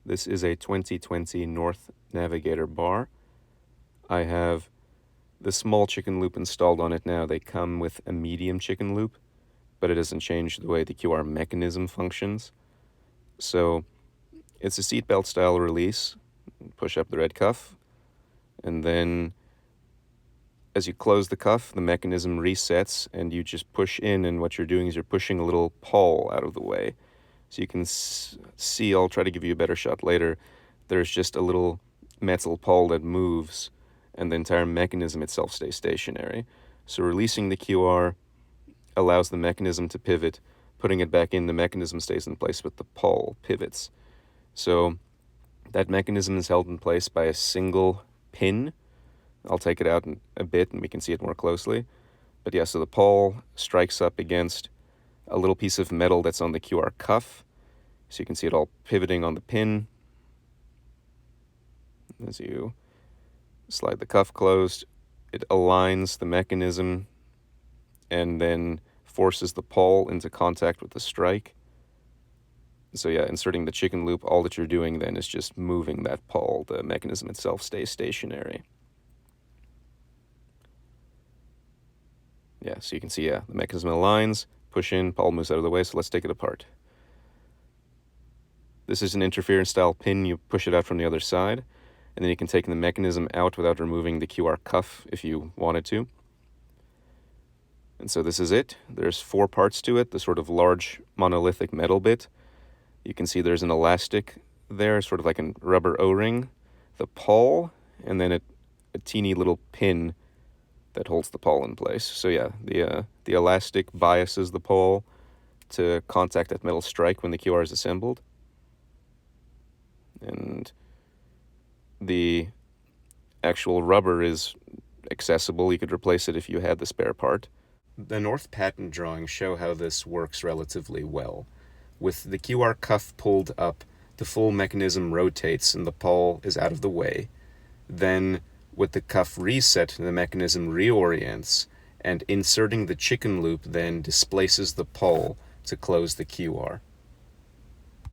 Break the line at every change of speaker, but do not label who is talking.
This is a 2020 North Navigator bar. I have the small chicken loop installed on it now. They come with a medium chicken loop, but it doesn't change the way the QR mechanism functions. So it's a seatbelt style release. Push up the red cuff, and then as you close the cuff, the mechanism resets and you just push in, and what you're doing is you're pushing a little pawl out of the way. So you can see, I'll try to give you a better shot later, there's just a little metal pawl that moves and the entire mechanism itself stays stationary. So releasing the QR allows the mechanism to pivot. Putting it back in, the mechanism stays in place, but the pawl pivots. So that mechanism is held in place by a single pin. I'll take it out in a bit and we can see it more closely. But yeah, so the pawl strikes up against a little piece of metal that's on the QR cuff. So you can see it all pivoting on the pin. As you slide the cuff closed, it aligns the mechanism and then forces the pawl into contact with the strike. So yeah, inserting the chicken loop, all that you're doing then is just moving that pawl. The mechanism itself stays stationary. Yeah, so you can see, the mechanism aligns, push in, pawl moves out of the way, so let's take it apart. This is an interference style pin. You push it out from the other side, and then you can take the mechanism out without removing the QR cuff if you wanted to. And so this is it. There's 4 parts to it, the sort of large monolithic metal bit. You can see there's an elastic there, sort of like a rubber O-ring, the pawl, and then a teeny little pin that holds the pawl in place. So yeah, the elastic biases the pawl to contact that metal strike when the QR is assembled. And the actual rubber is accessible. You could replace it if you had the spare part. The North patent drawings show how this works relatively well. With the QR cuff pulled up, the full mechanism rotates and the pawl is out of the way. Then with the cuff reset, the mechanism reorients, and inserting the chicken loop then displaces the pawl to close the QR.